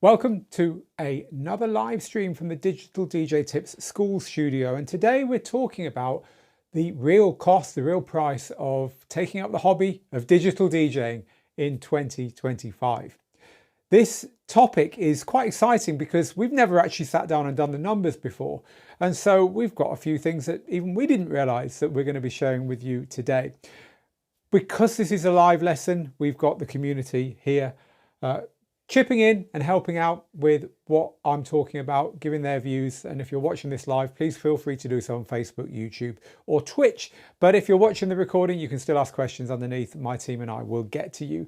Welcome to another live stream from the Digital DJ Tips School Studio. And today we're talking about the real cost, the real price of taking up the hobby of digital DJing in 2025. This topic is quite exciting because we've never actually sat down and done the numbers before. And so we've got a few things that even we didn't realize that we're going to be sharing with you today. Because this is a live lesson, we've got the community here chipping in and helping out with what I'm talking about, giving their views. And if you're watching this live, please feel free to do so on Facebook, YouTube, or Twitch. But if you're watching the recording, you can still ask questions underneath. My team and I will get to you.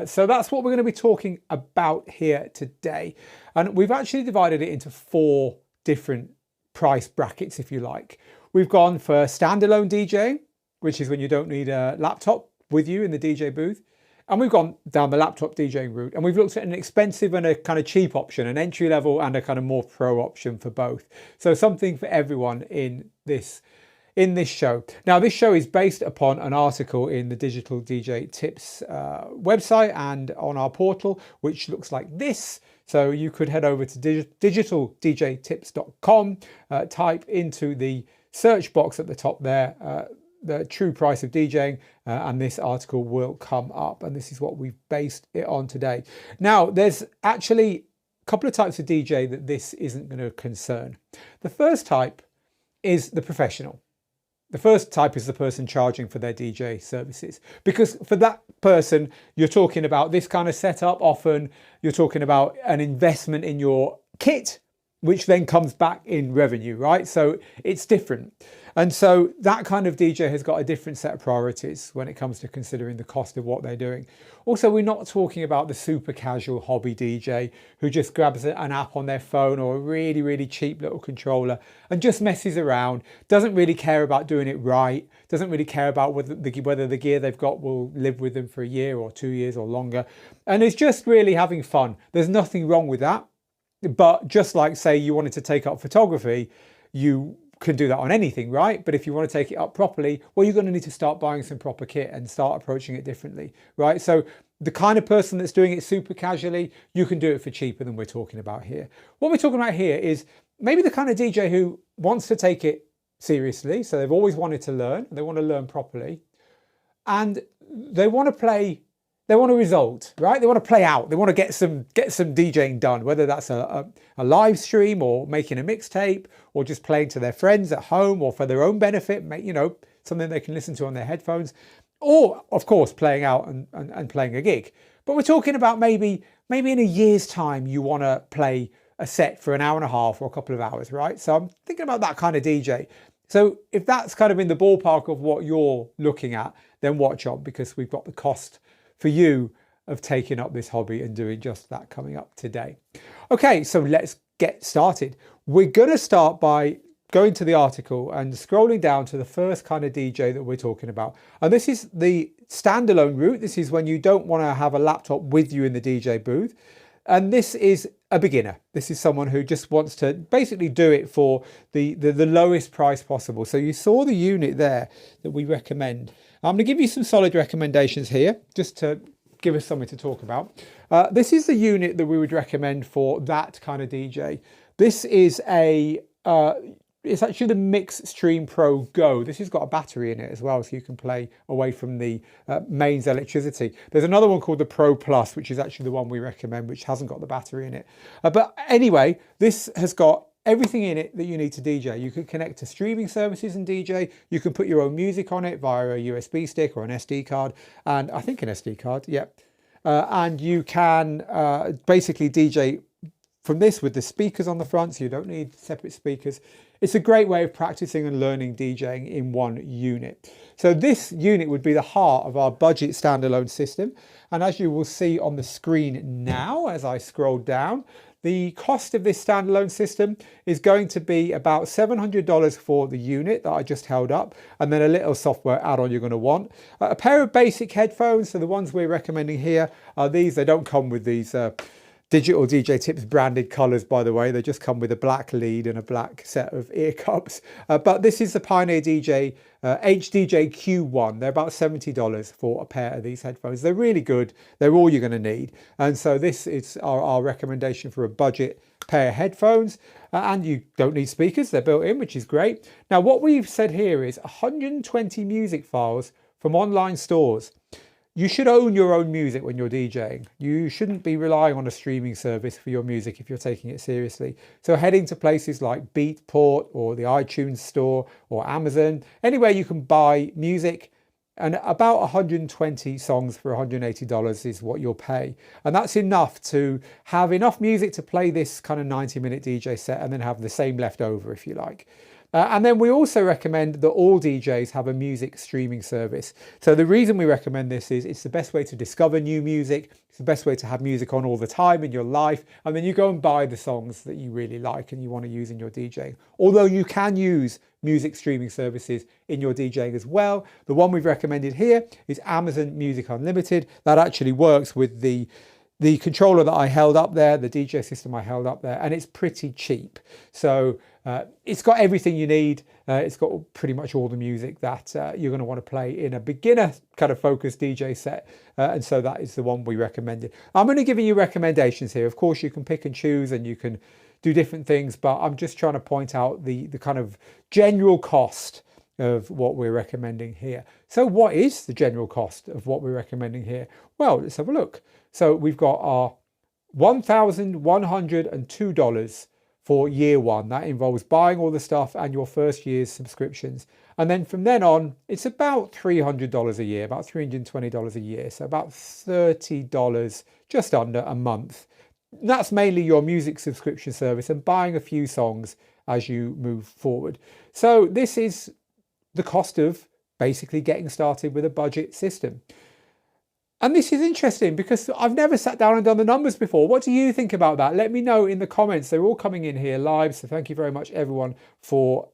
So that's what we're going to be talking about here today. And we've actually divided it into 4 different price brackets, if you like. We've gone for standalone DJing, which is when you don't need a laptop with you in the DJ booth. And we've gone down the laptop DJing route, and we've looked at an expensive and a kind of cheap option, an entry level and a kind of more pro option for both. So something for everyone in this show. Now, this show is based upon an article in the Digital DJ Tips website and on our portal, which looks like this. So you could head over to digitaldjtips.com, type into the search box at the top there, the true price of DJing, and this article will come up, and this is what we've based it on today. Now, there's actually a couple of types of DJ that this isn't going to concern. The first type is the professional. The first type is the person charging for their DJ services, because for that person, you're talking about this kind of setup. Often you're talking about an investment in your kit, which then comes back in revenue, right? So it's different. And so that kind of DJ has got a different set of priorities when it comes to considering the cost of what they're doing. Also, we're not talking about the super casual hobby DJ who just grabs an app on their phone or a really, really cheap little controller and just messes around, doesn't really care about doing it right, doesn't really care about whether the gear they've got will live with them for a year or 2 years or longer, and is just really having fun. There's nothing wrong with that. But just like, say, you wanted to take up photography, you can do that on anything, right? But if you want to take it up properly, well, you're going to need to start buying some proper kit and start approaching it differently, right? So the kind of person that's doing it super casually, you can do it for cheaper than we're talking about here. What we're talking about here is maybe the kind of DJ who wants to take it seriously. So they've always wanted to learn, they want to learn properly, and they want to play. They want a result, right? They want to play out. They want to get some DJing done, whether that's a live stream or making a mixtape or just playing to their friends at home or for their own benefit, something they can listen to on their headphones, or of course playing out and playing a gig. But we're talking about maybe in a year's time you want to play a set for an hour and a half or a couple of hours, right? So I'm thinking about that kind of DJ. So if that's kind of in the ballpark of what you're looking at, then watch on, because we've got the cost for you of taking up this hobby and doing just that coming up today. Okay, so let's get started. We're going to start by going to the article and scrolling down to the first kind of DJ that we're talking about. And this is the standalone route. This is when you don't want to have a laptop with you in the DJ booth. And this is a beginner. This is someone who just wants to basically do it for the lowest price possible. So you saw the unit there that we recommend. I'm going to give you some solid recommendations here, just to give us something to talk about. This is the unit that we would recommend for that kind of DJ. This is it's actually the Mix Stream Pro Go. This has got a battery in it as well, so you can play away from the mains electricity. There's another one called the Pro Plus, which is actually the one we recommend, which hasn't got the battery in it. But anyway, this has got everything in it that you need to DJ. You can connect to streaming services and DJ. You can put your own music on it via a USB stick or an SD card, and I think an SD card, yep. And you can basically DJ from this with the speakers on the front, so you don't need separate speakers. It's a great way of practicing and learning DJing in one unit. So this unit would be the heart of our budget standalone system. And as you will see on the screen now, as I scroll down, the cost of this standalone system is going to be about $700 for the unit that I just held up, and then a little software add-on you're going to want. A pair of basic headphones, so the ones we're recommending here are these. They don't come with these Digital DJ Tips branded colors, by the way. They just come with a black lead and a black set of ear cups. But this is the Pioneer DJ HDJ Q1. They're about $70 for a pair of these headphones. They're really good. They're all you're going to need. And so this is our recommendation for a budget pair of headphones. And you don't need speakers. They're built in, which is great. Now, what we've said here is 120 music files from online stores. You should own your own music when you're DJing. You shouldn't be relying on a streaming service for your music if you're taking it seriously. So heading to places like Beatport or the iTunes store or Amazon, anywhere you can buy music, and about 120 songs for $180 is what you'll pay. And that's enough to have enough music to play this kind of 90-minute DJ set and then have the same left over if you like. And then we also recommend that all DJs have a music streaming service. So the reason we recommend this is it's the best way to discover new music. It's the best way to have music on all the time in your life. And then you go and buy the songs that you really like and you want to use in your DJing. Although you can use music streaming services in your DJing as well. The one we've recommended here is Amazon Music Unlimited. That actually works with the controller that I held up there, the DJ system I held up there, and it's pretty cheap. So it's got everything you need. It's got pretty much all the music that you're going to want to play in a beginner kind of focused DJ set. And so that is the one we recommended. I'm only giving you recommendations here. Of course, you can pick and choose and you can do different things, but I'm just trying to point out the kind of general cost of what we're recommending here. So what is the general cost of what we're recommending here? Well, let's have a look. So we've got our $1,102 for year one. That involves buying all the stuff and your first year's subscriptions. And then from then on, it's about $300 a year, about $320 a year. So about $30, just under a month. That's mainly your music subscription service and buying a few songs as you move forward. So this is the cost of basically getting started with a budget system. And this is interesting because I've never sat down and done the numbers before. What do you think about that? Let me know in the comments. They're all coming in here live. So thank you very much, everyone, for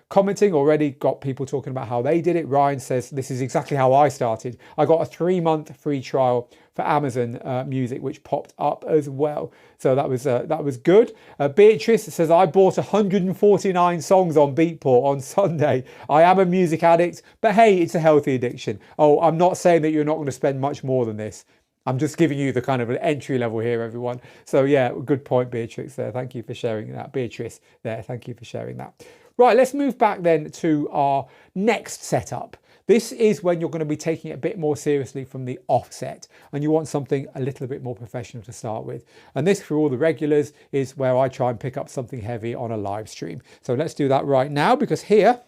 commenting. Already got people talking about how they did it. Ryan says, this is exactly how I started. I got a 3-month free trial for Amazon Music, which popped up as well. So that was good. Beatrice says, I bought 149 songs on Beatport on Sunday. I am a music addict, but hey, it's a healthy addiction. Oh, I'm not saying that you're not going to spend much more than this. I'm just giving you the kind of an entry level here, everyone. So yeah, good point, Beatrice there. Thank you for sharing that. Beatrice there, thank you for sharing that. Right, let's move back then to our next setup. This is when you're going to be taking it a bit more seriously from the offset and you want something a little bit more professional to start with. And this, for all the regulars, is where I try and pick up something heavy on a live stream. So let's do that right now, because here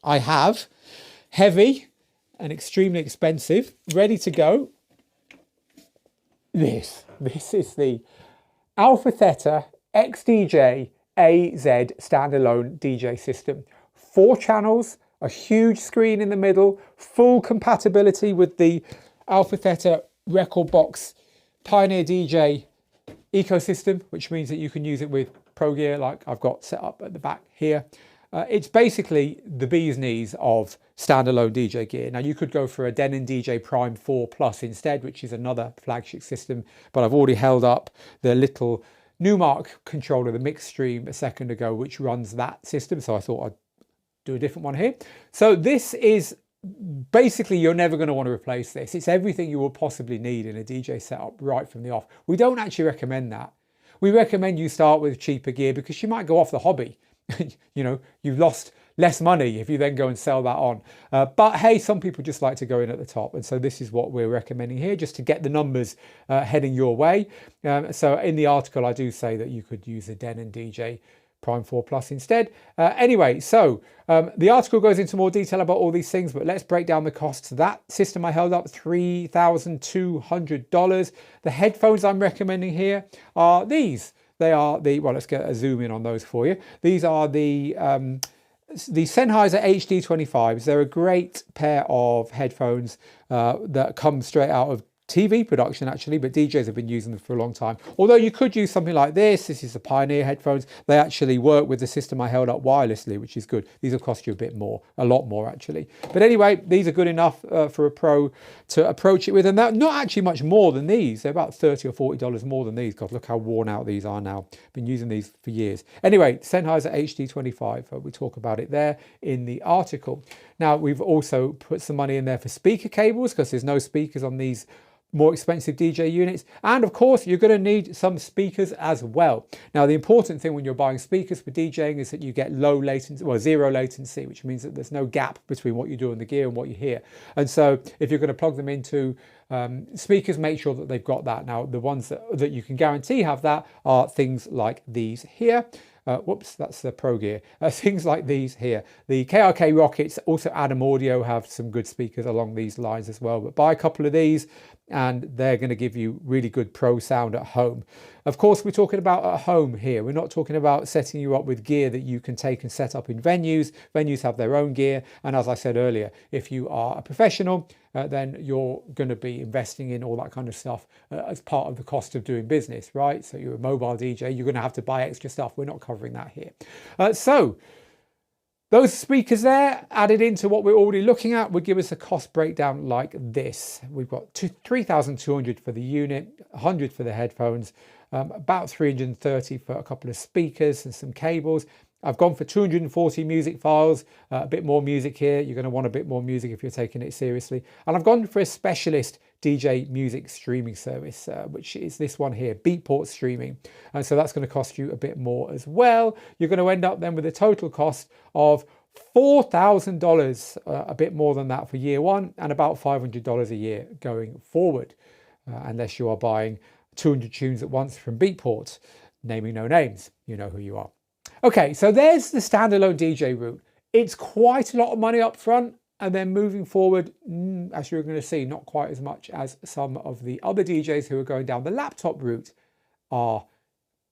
I have heavy and extremely expensive, ready to go. This is the Alpha Theta XDJ AZ standalone DJ system. 4 channels, a huge screen in the middle, full compatibility with the Alpha Theta Record Box Pioneer DJ ecosystem, which means that you can use it with Pro Gear like I've got set up at the back here. It's basically the bee's knees of standalone DJ gear. Now you could go for a Denon DJ Prime 4 Plus instead, which is another flagship system, but I've already held up the little Numark controller, the Mix Stream, a second ago, which runs that system. So I thought I'd do a different one here. So this is basically, you're never going to want to replace this. It's everything you will possibly need in a DJ setup right from the off. We don't actually recommend that. We recommend you start with cheaper gear because you might go off the hobby. You know, you've lost less money if you then go and sell that on. But hey, some people just like to go in at the top. And so this is what we're recommending here, just to get the numbers heading your way. So in the article, I do say that you could use a Denon DJ Prime 4 Plus instead. Anyway, so the article goes into more detail about all these things, but let's break down the costs. That system I held up, $3,200. The headphones I'm recommending here are these. They are the, well, let's get a zoom in on those for you. These are the Sennheiser HD25s. They're a great pair of headphones that come straight out of TV production actually, but DJs have been using them for a long time. Although you could use something like this. This is the Pioneer headphones. They actually work with the system I held up wirelessly, which is good. These will cost you a bit more, a lot more actually. But anyway, these are good enough for a pro to approach it with. And they're not actually much more than these. They're about $30 or $40 more than these. God, look how worn out these are now. Been using these for years. Anyway, Sennheiser HD25. We talk about it there in the article. Now, we've also put some money in there for speaker cables because there's no speakers on these more expensive DJ units. And of course, you're going to need some speakers as well. Now, the important thing when you're buying speakers for DJing is that you get low latency, well, zero latency, which means that there's no gap between what you do on the gear and what you hear. And so if you're going to plug them into speakers, make sure that they've got that. Now, the ones that you can guarantee have that are things like these here. Whoops, that's the Pro Gear. Things like these here. The KRK Rockets, also Adam Audio, have some good speakers along these lines as well. But buy a couple of these and they're going to give you really good pro sound at home. Of course, we're talking about at home here. We're not talking about setting you up with gear that you can take and set up in venues. Venues have their own gear. And as I said earlier, if you are a professional, then you're going to be investing in all that kind of stuff as part of the cost of doing business, right? So you're a mobile DJ, you're going to have to buy extra stuff. We're not covering that here. So those speakers there added into what we're already looking at would give us a cost breakdown like this. We've got $3,200 for the unit, $100 for the headphones, about $330 for a couple of speakers and some cables. I've gone for 240 music files, a bit more music here. You're going to want a bit more music if you're taking it seriously. And I've gone for a specialist DJ music streaming service, which is this one here, Beatport Streaming. And so that's going to cost you a bit more as well. You're going to end up then with a total cost of $4,000, a bit more than that for year one, and about $500 a year going forward, unless you are buying 200 tunes at once from Beatport, naming no names. You know who you are. Okay, so there's the standalone DJ route. It's quite a lot of money up front, and then moving forward, as you're going to see, not quite as much as some of the other DJs who are going down the laptop route are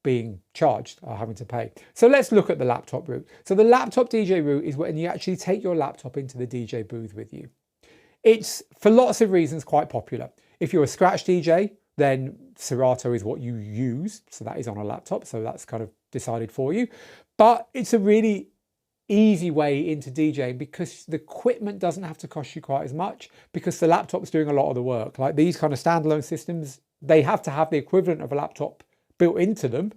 being charged, are having to pay. So let's look at the laptop route. So the laptop DJ route is when you actually take your laptop into the DJ booth with you. It's, for lots of reasons, quite popular. If you're a scratch DJ, then Serato is what you use. So that is on a laptop. So that's kind of decided for you. But it's a really easy way into DJing because the equipment doesn't have to cost you quite as much because the laptop's doing a lot of the work. Like these kind of standalone systems, they have to have the equivalent of a laptop built into them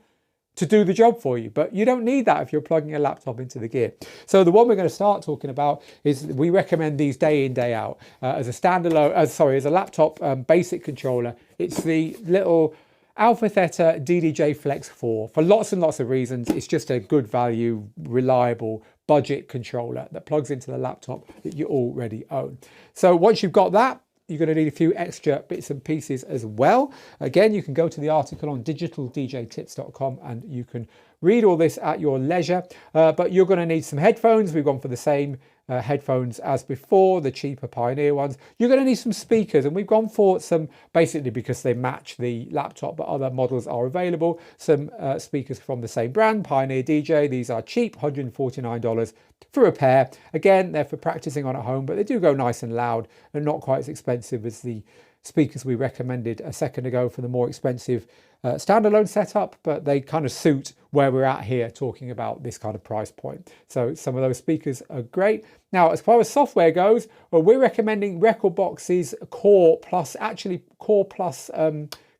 to do the job for you, but you don't need that if you're plugging a laptop into the gear. So the one we're going to start talking about is, we recommend these day in, day out as a standalone, as a laptop basic controller. It's the little Alpha Theta DDJ Flex 4 for lots and lots of reasons. It's just a good value, reliable budget controller that plugs into the laptop that you already own. So once you've got that, you're going to need a few extra bits and pieces as well. Again, you can go to the article on digitaldjtips.com and you can read all this at your leisure. But you're going to need some headphones. We've gone for the same headphones as before, the cheaper Pioneer ones. You're going to need some speakers, and we've gone for some, basically because they match the laptop, but other models are available. Some speakers from the same brand, Pioneer DJ. These are cheap, $149 for a pair. Again, they're for practicing on at home, but they do go nice and loud and not quite as expensive as the speakers we recommended a second ago for the more expensive standalone setup, but they kind of suit where we're at here talking about this kind of price point. So some of those speakers are great. Now, as far as software goes, well, we're recommending Rekordbox's Core Plus, actually Core Plus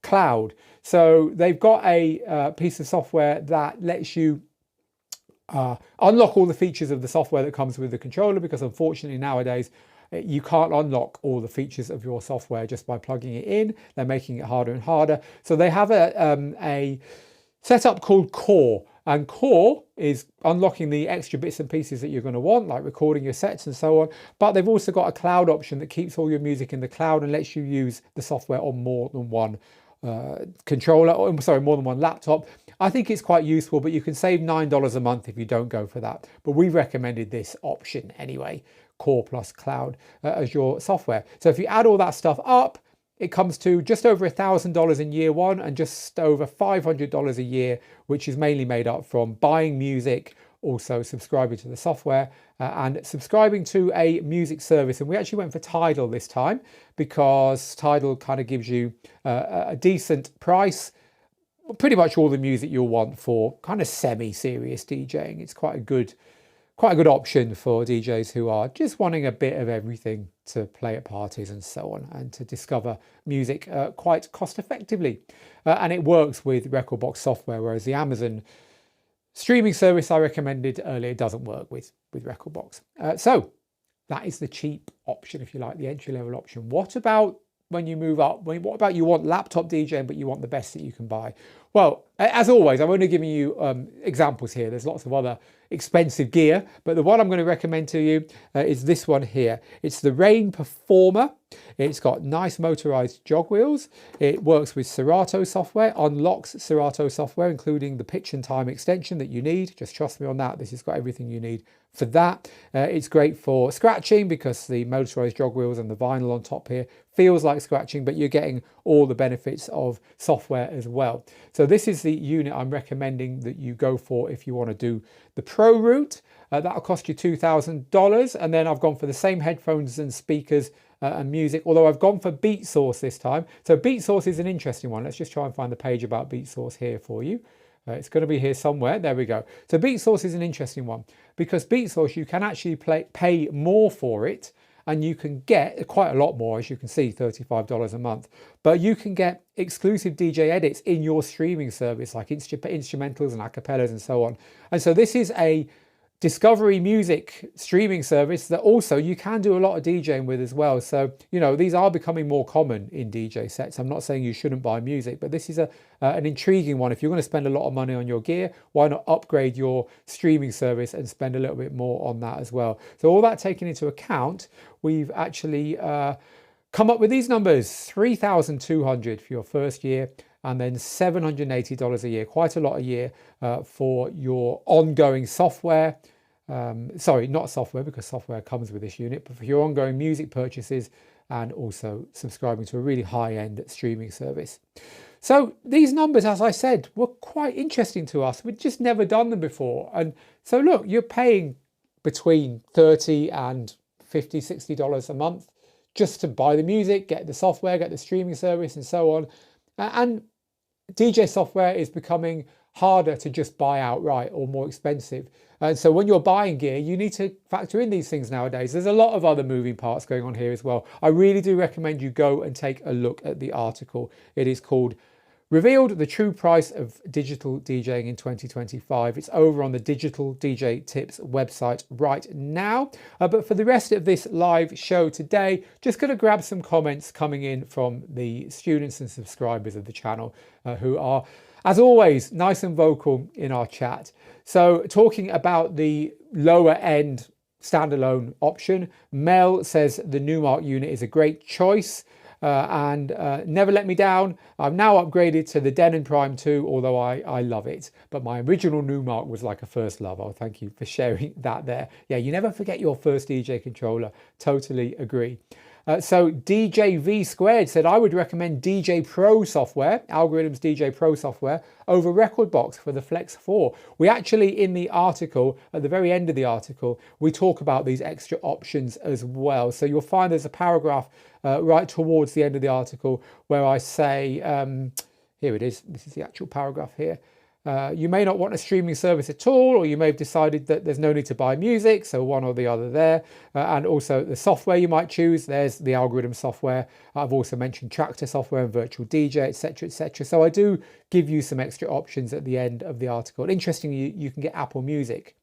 Cloud. So they've got a piece of software that lets you unlock all the features of the software that comes with the controller, because unfortunately nowadays you can't unlock all the features of your software just by plugging it in. They're making it harder and harder. So they have a setup called Core, and Core is unlocking the extra bits and pieces that you're going to want, like recording your sets and so on. But they've also got a cloud option that keeps all your music in the cloud and lets you use the software on more than one controller, or sorry, more than one laptop. I think it's quite useful, but you can save $9 a month if you don't go for that. But we recommended this option anyway, Core Plus Cloud, as your software. So if you add all that stuff up, it comes to just over $1,000 in year one and just over $500 a year, which is mainly made up from buying music also subscribing to the software and subscribing to a music service. And we actually went for Tidal this time because Tidal kind of gives you a decent price, pretty much all the music you'll want for kind of semi-serious DJing. It's quite a good option for DJs who are just wanting a bit of everything to play at parties and so on, and to discover music quite cost effectively. And it works with Rekordbox software, whereas the Amazon streaming service I recommended earlier doesn't work with Rekordbox. So that is the cheap option, if you like, the entry-level option. What about when you move up? What about you want laptop DJing, but you want the best that you can buy? Well, as always, I'm only giving you examples here. There's lots of other expensive gear, but the one I'm going to recommend to you is this one here. It's the Rain Performer. It's got nice motorized jog wheels. It works with Serato software, unlocks Serato software, including the pitch and time extension that you need. Just trust me on that. This has got everything you need for that. It's great for scratching because the motorized jog wheels and the vinyl on top here feels like scratching, but you're getting all the benefits of software as well. So this is the unit I'm recommending that you go for if you want to do the pro route. That'll cost you $2,000. And then I've gone for the same headphones and speakers and music, although I've gone for Beatsource this time. So Beatsource is an interesting one. Let's just try and find the page about Beatsource here for you. It's going to be here somewhere. There we go. So Beatsource is an interesting one because Beatsource, you can actually pay more for it, and you can get quite a lot more, as you can see, $35 a month. But you can get exclusive DJ edits in your streaming service, like instrumentals and acapellas and so on. And so this is a discovery music streaming service that also you can do a lot of DJing with as well. So, you know, these are becoming more common in DJ sets. I'm not saying you shouldn't buy music, but this is an intriguing one. If you're going to spend a lot of money on your gear, why not upgrade your streaming service and spend a little bit more on that as well? So all that taken into account, we've actually come up with these numbers: $3,200 for your first year, and then $780 a year, quite a lot a year for your ongoing software. Sorry, not software, because software comes with this unit, but for your ongoing music purchases and also subscribing to a really high-end streaming service. So these numbers, as I said, were quite interesting to us. We'd just never done them before. And so look, you're paying between $30 and $50, $60 a month just to buy the music, get the software, get the streaming service and so on. And DJ software is becoming harder to just buy outright or more expensive. And so when you're buying gear, you need to factor in these things nowadays. There's a lot of other moving parts going on here as well. I really do recommend you go and take a look at the article. It is called Revealed the True Price of Digital DJing in 2025. It's over on the Digital DJ Tips website right now. But for the rest of this live show today, just going to grab some comments coming in from the students and subscribers of the channel who are, as always, nice and vocal in our chat. So talking about the lower end standalone option, Mel says the Numark unit is a great choice. And never let me down. I've now upgraded to the Denon Prime 2, although I love it. But my original Numark was like a first love. Oh, thank you for sharing that there. Yeah, you never forget your first DJ controller. Totally agree. So DJ V Squared said, I would recommend DJ Pro software, Algorithm's DJ Pro software, over Rekordbox for the Flex 4. We actually, in the article, at the very end of the article, we talk about these extra options as well. So you'll find there's a paragraph right towards the end of the article where I say, here it is, this is the actual paragraph here. You may not want a streaming service at all, or you may have decided that there's no need to buy music, so one or the other there. And also the software you might choose, there's the Algorithm software. I've also mentioned Tractor software and Virtual DJ, etc., etc. So I do give you some extra options at the end of the article. Interestingly, you can get Apple Music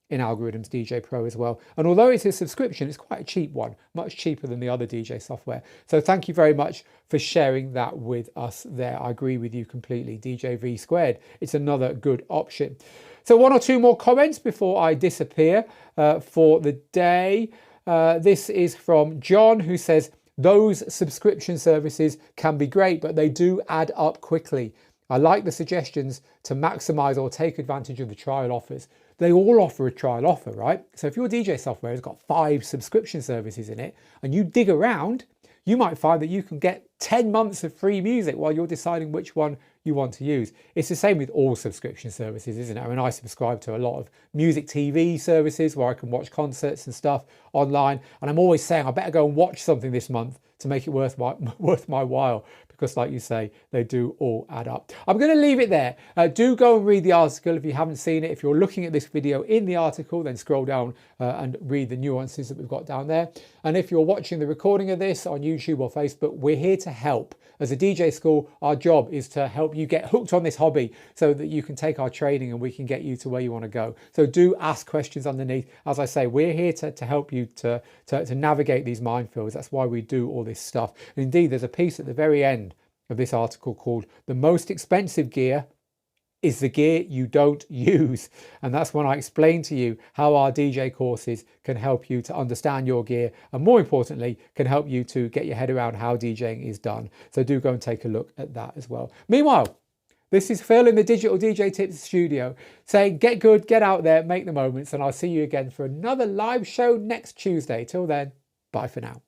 in Algorithm's DJ Pro as well. And although it's a subscription, it's quite a cheap one, much cheaper than the other DJ software. So thank you very much for sharing that with us there. I agree with you completely. DJ V Squared, it's another good option. So one or two more comments before I disappear for the day. This is from John, who says, those subscription services can be great, but they do add up quickly. I like the suggestions to maximize or take advantage of the trial offers. They all offer a trial offer, right? So if your DJ software has got 5 subscription services in it and you dig around, you might find that you can get 10 months of free music while you're deciding which one you want to use. It's the same with all subscription services, isn't it? I mean, I subscribe to a lot of music TV services where I can watch concerts and stuff online. And I'm always saying, I better go and watch something this month to make it worth my while, because like you say, they do all add up. I'm going to leave it there. Do go and read the article if you haven't seen it. If you're looking at this video in the article, then scroll down and read the nuances that we've got down there. And if you're watching the recording of this on YouTube or Facebook, we're here to help. As a DJ school, our job is to help you get hooked on this hobby so that you can take our training and we can get you to where you want to go. So do ask questions underneath. As I say, we're here to help you to navigate these minefields. That's why we do all this stuff. And indeed, there's a piece at the very end of this article called "The Most Expensive Gear is the Gear You Don't Use." And that's when I explain to you how our DJ courses can help you to understand your gear, and more importantly, can help you to get your head around how DJing is done. So do go and take a look at that as well. Meanwhile, this is Phil in the Digital DJ Tips studio saying get good, get out there, make the moments, and I'll see you again for another live show next Tuesday. Till then, bye for now.